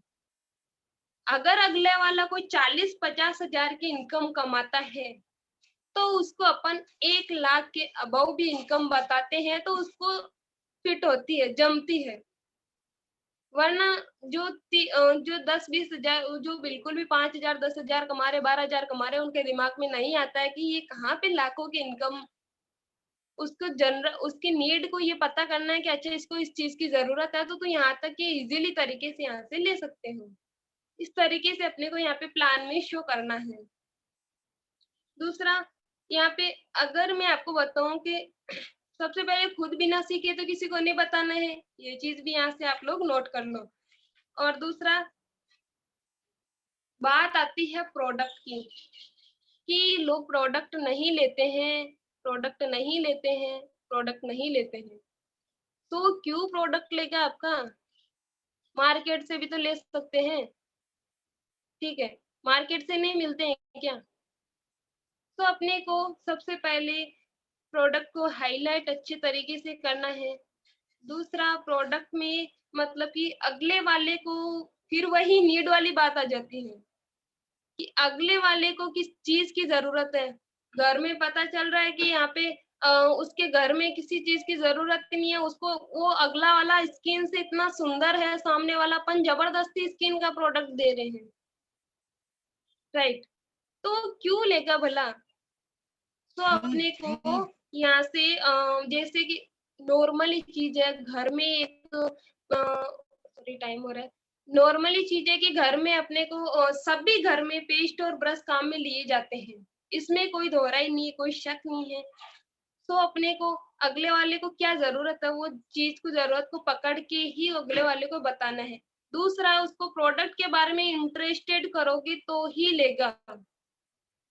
B: अगर अगले वाला कोई 40-50 हजार की इनकम कमाता है तो उसको अपन 1 लाख के अबव भी इनकम बताते हैं तो उसको फिट होती है, जमती है। वरना जो 10-20 हजार जो बिल्कुल भी 5,000 10,000 कमा रहे 12,000 कमा रहे उनके दिमाग में नहीं आता है कि ये कहाँ पे लाखों की इनकम। उसको जनरल उसकी नीड को ये पता करना है कि अच्छा इसको इस चीज की जरूरत है तो यहाँ तक कि इजीली तरीके से यहाँ से ले सकते हो। इस तरीके से अपने को यहाँ पे प्लान में शो करना है। दूसरा यहाँ पे अगर मैं आपको बताऊं कि सबसे पहले खुद बिना सीखे तो किसी को नहीं बताना है, ये चीज भी यहाँ से आप लोग नोट कर लो। और दूसरा बात आती है प्रोडक्ट की कि लोग प्रोडक्ट नहीं लेते हैं, प्रोडक्ट नहीं लेते हैं, प्रोडक्ट नहीं लेते हैं। तो क्यों प्रोडक्ट लेगा आपका? मार्केट से भी तो ले सकते हैं, ठीक है? मार्केट से नहीं मिलते हैं क्या? तो अपने को सबसे पहले प्रोडक्ट को हाईलाइट अच्छे तरीके से करना है। दूसरा प्रोडक्ट में मतलब कि अगले वाले को फिर वही नीड वाली बात आ जाती है कि अगले वाले को किस चीज की जरूरत है। घर में पता चल रहा है कि यहाँ पे उसके घर में किसी चीज की जरूरत नहीं है, उसको वो अगला वाला स्किन से इतना सुंदर है, सामने वाला अपन जबरदस्ती स्किन का प्रोडक्ट दे रहे हैं, राइट? तो क्यों लेगा भला? तो अपने को यहाँ से जैसे कि नॉर्मली चीज है घर में एक सॉरी टाइम हो रहा है। नॉर्मली चीज है कि घर में अपने को सभी घर में पेस्ट और ब्रश काम में लिए जाते हैं, इसमें कोई दोहराई नहीं है, कोई शक नहीं है। तो अपने को अगले वाले को क्या जरूरत है वो चीज को जरूरत को पकड़ के ही अगले वाले को बताना है। दूसरा उसको प्रोडक्ट के बारे में इंटरेस्टेड करोगे तो ही लेगा,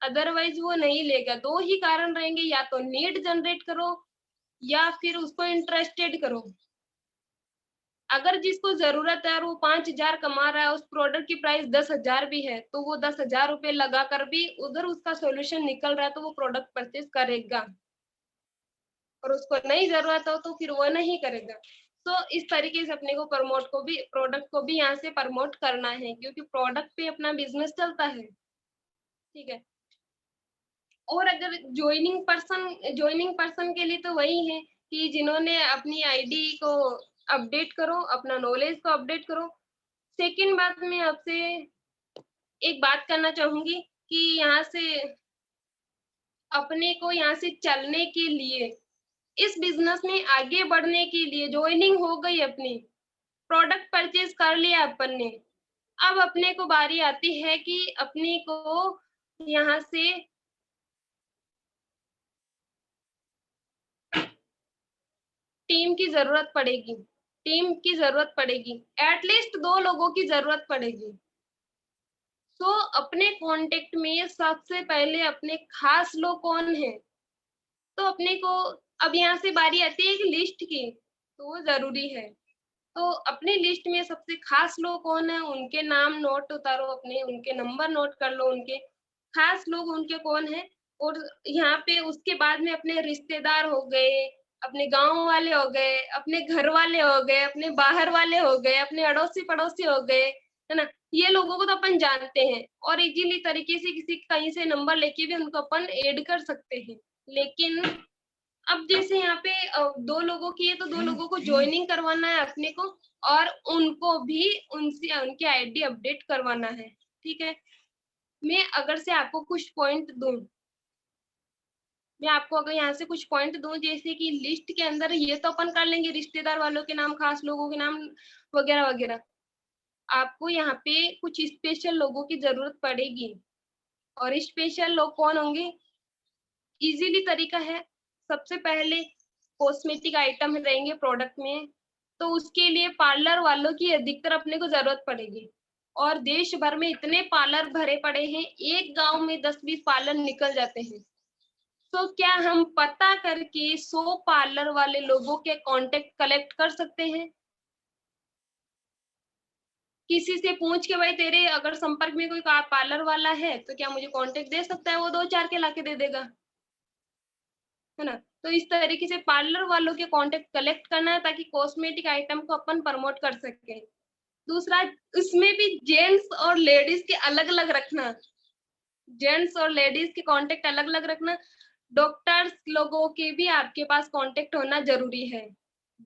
B: अदरवाइज वो नहीं लेगा। दो ही कारण रहेंगे, या तो नीड जनरेट करो या फिर उसको इंटरेस्टेड करो। अगर जिसको जरूरत है और वो 5,000 कमा रहा है, उस प्रोडक्ट की प्राइस 10,000 भी है तो वो 10,000 रुपए लगा कर भी उधर उसका सोल्यूशन निकल रहा है तो वो प्रोडक्ट परचेज करेगा। और उसको नहीं जरूरत हो तो फिर वो नहीं करेगा। तो इस तरीके से अपने को प्रमोट को भी प्रोडक्ट को भी यहाँ से प्रमोट करना है क्योंकि प्रोडक्ट पे अपना बिजनेस चलता है, ठीक है? और अगर ज्वाइनिंग पर्सन के लिए तो वही है कि जिन्होंने अपनी आईडी को अपडेट करो, अपना नॉलेज को अपडेट करो। सेकंड बात मैं आपसे एक बात करना चाहूंगी कि यहाँ से अपने को यहाँ से चलने के लिए, इस बिजनेस में आगे बढ़ने के लिए ज्वाइनिंग हो गई, अपनी प्रोडक्ट परचेज कर लिया अपन ने, अब अपने को बारी आती है कि अपने को यहाँ से टीम की जरूरत पड़ेगी, टीम की जरूरत पड़ेगी, एटलीस्ट 2 लोगों की जरूरत पड़ेगी। तो अपने कांटेक्ट में सबसे पहले अपने खास लोग कौन है, तो अपने को अब यहाँ से बारी आती है एक लिस्ट की, तो वो जरूरी है। तो अपनी लिस्ट में सबसे खास लोग कौन है, उनके नाम नोट उतारो, अपने उनके नंबर नोट कर लो, उनके खास लोग उनके कौन है। और यहाँ पे उसके बाद में अपने रिश्तेदार हो गए, अपने गांव वाले हो गए, अपने घर वाले हो गए, अपने बाहर वाले हो गए, अपने अड़ोसी पड़ोसी हो गए, है ना। ये लोगों को तो अपन जानते हैं और इजीली तरीके से किसी कहीं से नंबर लेके भी उनको अपन ऐड कर सकते हैं। लेकिन अब जैसे यहाँ पे 2 लोगों की है तो 2 लोगों को ज्वाइनिंग करवाना है अपने को, और उनको भी उनसे उनकी आईडी अपडेट करवाना है। ठीक है, मैं अगर से आपको कुछ पॉइंट दूं, मैं आपको अगर यहाँ से कुछ पॉइंट दूं, जैसे कि लिस्ट के अंदर ये तो अपन कर लेंगे, रिश्तेदार वालों के नाम, खास लोगों के नाम वगैरह वगैरह। आपको यहाँ पे कुछ स्पेशल लोगों की जरूरत पड़ेगी, और स्पेशल लोग कौन होंगे, इजीली तरीका है। सबसे पहले कॉस्मेटिक आइटम रहेंगे प्रोडक्ट में, तो उसके लिए पार्लर वालों की अधिकतर अपने को जरूरत पड़ेगी। और देश भर में इतने पार्लर भरे पड़े हैं, एक गांव में 10-20 पार्लर निकल जाते हैं। तो क्या हम पता करके 100 पार्लर वाले लोगों के कांटेक्ट कलेक्ट कर सकते हैं? किसी से पूछ के, भाई तेरे अगर संपर्क में कोई पार्लर वाला है तो क्या मुझे कांटेक्ट दे सकता है? वो 2-4 के लाके दे देगा, है ना। तो इस तरीके से पार्लर वालों के कांटेक्ट कलेक्ट करना है, ताकि कॉस्मेटिक आइटम को अपन प्रमोट कर सके। दूसरा, उसमें भी जेंट्स और लेडीज के अलग अलग रखना, जेंट्स और लेडीज के कांटेक्ट अलग अलग रखना। डॉक्टर्स लोगों के भी आपके पास कांटेक्ट होना जरूरी है।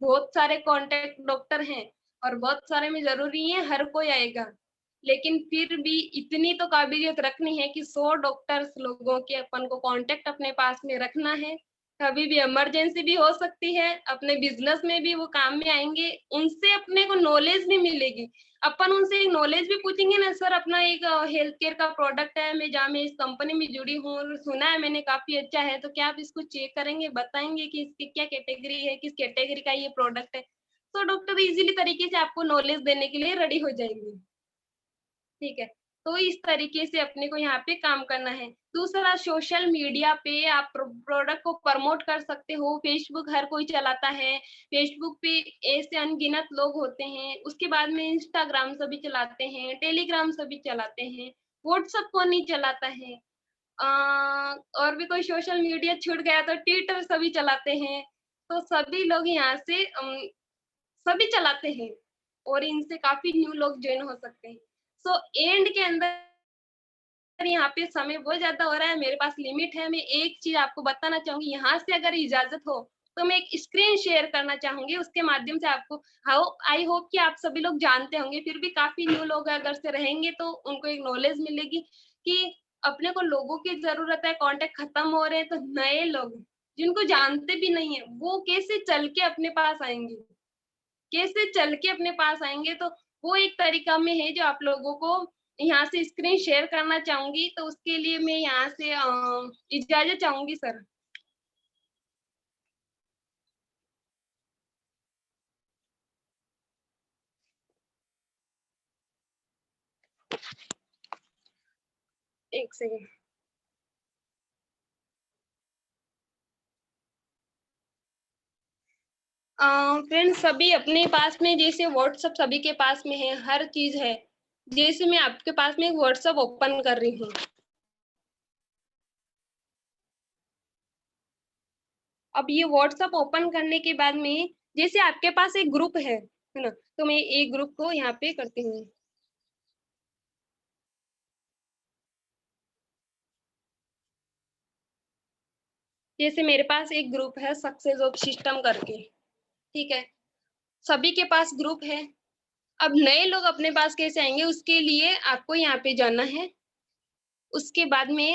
B: बहुत सारे कांटेक्ट डॉक्टर हैं और बहुत सारे में जरूरी है, हर कोई आएगा, लेकिन फिर भी इतनी तो काबिलियत रखनी है कि 100 डॉक्टर्स लोगों के अपन को कांटेक्ट अपने पास में रखना है। कभी भी इमरजेंसी भी हो सकती है, अपने बिजनेस में भी वो काम में आएंगे, उनसे अपने को नॉलेज भी मिलेगी। अपन उनसे नॉलेज भी पूछेंगे ना, सर अपना एक हेल्थ केयर का प्रोडक्ट है, मैं इस कंपनी में जुड़ी हूँ, सुना है मैंने काफी अच्छा है, तो क्या आप इसको चेक करेंगे, बताएंगे कि इसकी क्या कैटेगरी है, किस कैटेगरी का ये प्रोडक्ट है। तो डॉक्टर इजीली तरीके से आपको नॉलेज देने के लिए रेडी हो जाएंगे। ठीक है, तो इस तरीके से अपने को यहाँ पे काम करना है। दूसरा, सोशल मीडिया पे आप प्रोडक्ट को प्रमोट कर सकते हो। फेसबुक हर कोई चलाता है, फेसबुक पे ऐसे अनगिनत लोग होते हैं। उसके बाद में इंस्टाग्राम सभी चलाते हैं, टेलीग्राम सभी चलाते हैं, व्हाट्सएप कौन नहीं चलाता है। और भी कोई सोशल मीडिया छूट गया तो ट्विटर सभी चलाते हैं। तो सभी लोग यहाँ से सभी चलाते हैं, और इनसे काफी न्यू लोग ज्वाइन हो सकते हैं। सो एंड के अंदर यहाँ पे समय बहुत ज्यादा हो रहा है, मेरे पास लिमिट है। मैं एक चीज आपको बताना चाहूंगी, यहाँ से अगर इजाजत हो तो मैं एक स्क्रीन शेयर करना चाहूंगी, उसके माध्यम से आपको आई होप कि आप सभी लोग जानते होंगे, फिर भी काफी न्यू लोग अगर से रहेंगे तो उनको एक नॉलेज मिलेगी कि अपने को लोगों की जरूरत है, कांटेक्ट खत्म हो रहे हैं, तो नए लोग जिनको जानते भी नहीं है वो कैसे चल के अपने पास आएंगे, कैसे चल के अपने पास आएंगे। तो वो एक तरीका में है जो आप लोगों को यहाँ से स्क्रीन शेयर करना चाहूंगी। तो उसके लिए मैं यहाँ से इजाजत चाहूंगी सर। एक सेकेंड। फ्रेंड्स, सभी अपने पास में जैसे व्हाट्सएप सभी के पास में है, हर चीज है। जैसे मैं आपके पास में एक व्हाट्सएप ओपन कर रही हूँ। अब ये व्हाट्सएप ओपन करने के बाद में जैसे आपके पास एक ग्रुप है ना, तो मैं एक ग्रुप को यहाँ पे करती हूँ। जैसे मेरे पास एक ग्रुप है सक्सेस ऑफ सिस्टम करके, ठीक है, सभी के पास ग्रुप है। अब नए लोग अपने पास कैसे आएंगे, उसके लिए आपको यहाँ पे जाना है। उसके बाद में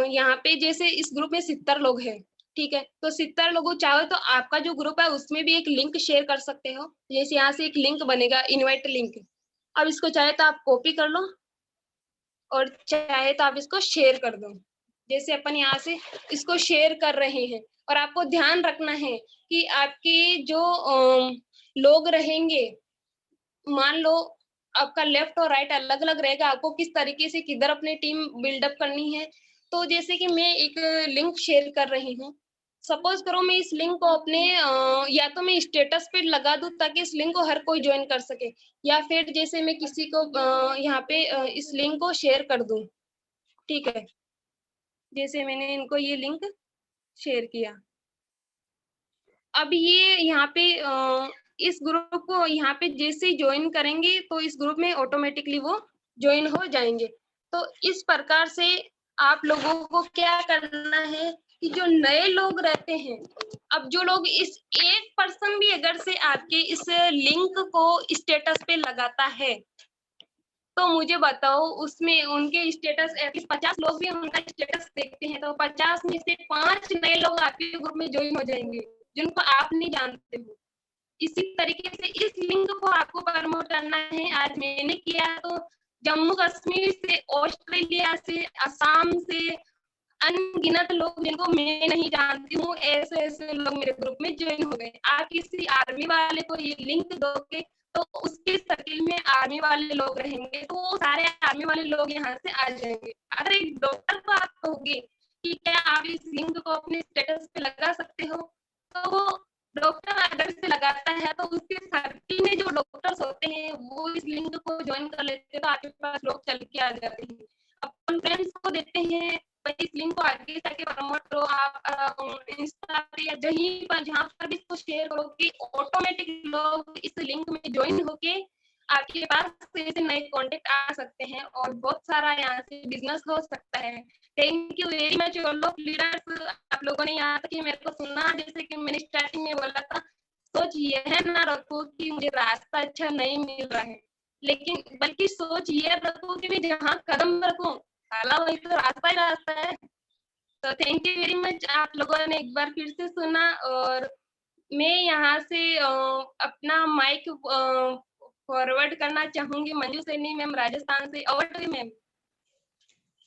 B: यहाँ पे जैसे इस ग्रुप में 70 लोग हैं, ठीक है, तो 70 लोगों चाहो तो आपका जो ग्रुप है उसमें भी एक लिंक शेयर कर सकते हो। जैसे यहाँ से एक लिंक बनेगा, इनवाइट लिंक, अब इसको चाहे तो आप कॉपी कर लो और चाहे तो आप इसको शेयर कर दो। जैसे अपन यहाँ से इसको शेयर कर रहे हैं, और आपको ध्यान रखना है कि आपके जो लोग रहेंगे, मान लो आपका लेफ्ट और राइट अलग अलग रहेगा, आपको किस तरीके से किधर अपनी टीम बिल्डअप करनी है। तो जैसे कि मैं एक लिंक शेयर कर रही हूँ, सपोज करो मैं इस लिंक को अपने या तो मैं स्टेटस पे लगा दूं ताकि इस लिंक को हर कोई ज्वाइन कर सके, या फिर जैसे मैं किसी को यहाँ पे इस लिंक को शेयर कर दूं। ठीक है, जैसे मैंने इनको ये लिंक शेयर किया। अब ये यहाँ पे इस ग्रुप को यहाँ पे जैसे ही ज्वाइन करेंगे तो इस ग्रुप में ऑटोमेटिकली वो ज्वाइन हो जाएंगे। तो इस प्रकार से आप लोगों को क्या करना है कि जो नए लोग रहते हैं, अब जो लोग इस एक पर्सन भी अगर से आपके इस लिंक को स्टेटस पे लगाता है, तो मुझे बताओ उसमें उनके स्टेटस एटलीस्ट 50 लोग भी उनका स्टेटस देखते हैं, तो 50 में से 5 नए लोग आपके ग्रुप में ज्वाइन हो जाएंगे जिनको आप नहीं जानते हो। इसी तरीके से इस लिंक को आपको प्रमोट करना है। आज मैंने किया तो जम्मू कश्मीर से, ऑस्ट्रेलिया से, असम से अनगिनत लोग जिनको मैं नहीं जानती हूँ, ऐसे ऐसे लोग मेरे ग्रुप में ज्वाइन हो गए। आप किसी आर्मी वाले को ये लिंक दोगे तो उसके सर्किल में आर्मी वाले लोग रहेंगे, तो वो सारे आर्मी वाले लोग यहाँ से आ जाएंगे। अगर एक डॉक्टर को आप कहोगे कि क्या आप इस लिंक को अपने स्टेटस पे लगा सकते हो, तो वो डॉक्टर अगर से लगाता है तो उसके सर्किल में जो डॉक्टर्स होते हैं वो इस लिंक को ज्वाइन कर लेते हैं, तो आपके पास लोग चल के आ जाते हैं। अपन फ्रेंड्स को देते हैं, इस लिंक को आगे जाके प्रमोट करो। आप इंस्टा पे या कहीं पर जहाँ पर भी इसको शेयर करो कि ऑटोमेटिक लोग इस लिंक में ज्वाइन होके आपके पास ऐसे नए कॉन्टेक्ट आ सकते हैं और बहुत सारा यहाँ से बिजनेस हो सकता है। Thank you very much all of leaders, आप लोगों ने यहाँ तक मेरे को सुना। जैसे कि मैंने स्टार्टिंग में बोला था, सोच यह ना रखो कि मुझे रास्ता अच्छा नहीं मिल रहा है, लेकिन बल्कि सोच ये रखो कि मैं जहाँ कदम रखूं साला वही तो रास्ता ही रास्ता है। तो थैंक यू वेरी मच, आप लोगों ने एक बार फिर से सुना। और मैं यहाँ से अपना माइक फॉरवर्ड करना चाहूंगी मंजू सैनी मैम, राजस्थान से। Over to you ma'am.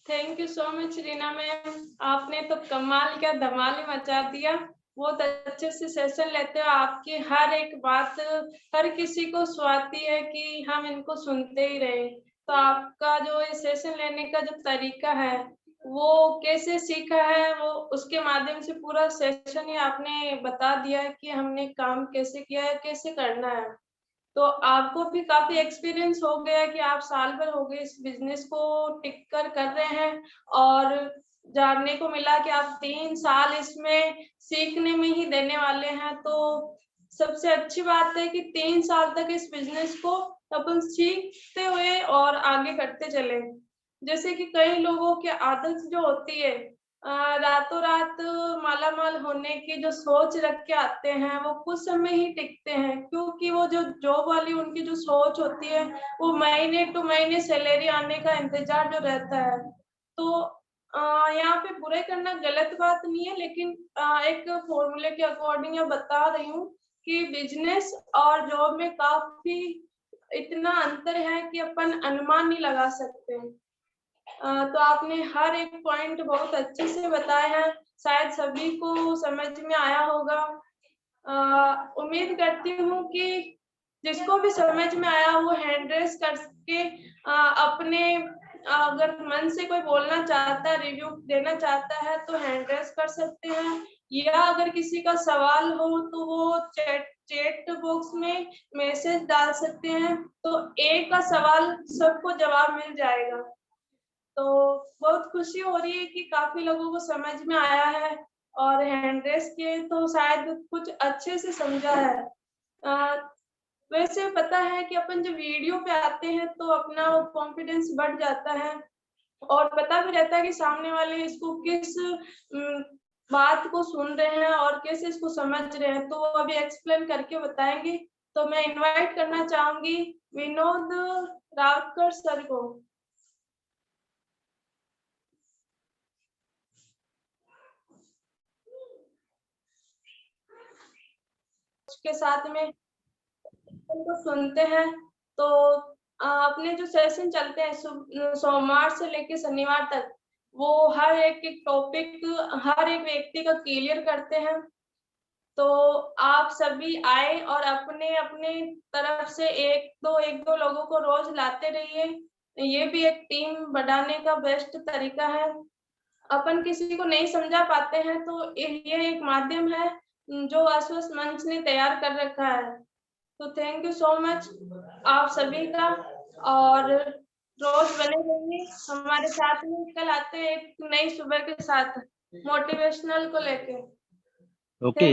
A: Thank you so much Reena ma'am, आपने तो कमाल का धमाल ही मचा दिया। बहुत अच्छे से सेशन लेते हो, आपकी हर एक बात हर किसी को स्वाती है कि हम इनको सुनते ही रहे। तो आपका जो ये सेशन लेने का जो तरीका है वो कैसे सीखा है, वो उसके माध्यम से पूरा सेशन ही आपने बता दिया है कि हमने काम कैसे किया है, कैसे करना है। तो आपको भी काफी एक्सपीरियंस हो गया कि आप साल भर हो गए इस बिजनेस को टिक कर रहे हैं, और जानने को मिला कि आप 3 साल इसमें सीखने में ही देने वाले हैं। तो सबसे अच्छी बात है कि 3 साल तक इस बिजनेस को अपन सीखते हुए और आगे करते चले। जैसे कि कई लोगों की आदत जो होती है रातों रात मालामाल होने की जो सोच रख के आते हैं, वो कुछ समय ही टिकते हैं, क्योंकि वो जो जॉब वाली उनकी जो सोच होती है वो महीने टू महीने सैलरी आने का इंतजार जो रहता है। तो यहाँ पे बुराई करना गलत बात नहीं है, लेकिन एक फॉर्मूले के अकॉर्डिंग मैं बता रही हूँ कि बिजनेस और जॉब में काफी इतना अंतर है कि अपन अनुमान नहीं लगा सकते। तो आपने हर एक पॉइंट बहुत अच्छे से बताया है, शायद सभी को समझ में आया होगा। उम्मीद करती हूँ कि जिसको भी समझ में आया वो हैंड रेस करके अपने अगर मन से कोई बोलना चाहता है, रिव्यू देना चाहता है तो हैंड रेस कर सकते हैं, या अगर किसी का सवाल हो तो वो चैट बॉक्स में मैसेज डाल सकते हैं, तो एक का सवाल सबको जवाब मिल जाएगा। तो बहुत खुशी हो रही है कि काफी लोगों को समझ में आया है, और हैंड रेस किए तो शायद कुछ अच्छे से समझा है। वैसे पता है कि अपन जब वीडियो पे आते हैं तो अपना कॉन्फिडेंस बढ़ जाता है, और पता भी रहता है कि सामने वाले इसको किस बात को सुन रहे हैं और कैसे इसको समझ रहे हैं। तो वो अभी एक्सप्लेन करके बताएंगे। तो मैं इनवाइट करना चाहूंगी विनोद रावकर सर को। उसके साथ में उनको सुनते हैं। तो अपने जो सेशन चलते हैं सोमवार से लेकर शनिवार तक, वो हर एक टॉपिक हर एक व्यक्ति का क्लियर करते हैं। तो आप सभी आए और अपने अपने तरफ से एक दो लोगों को रोज लाते रहिए। ये भी एक टीम बढ़ाने का बेस्ट तरीका है। अपन किसी को नहीं समझा पाते हैं तो ये एक माध्यम है जो आश्वस्त मंच ने तैयार कर रखा है। तो थैंक यू सो मच आप सभी का, और रोज बने रहिए हमारे साथ में। कल आते हैं एक नई सुबह के साथ मोटिवेशनल को लेके।
C: ओके,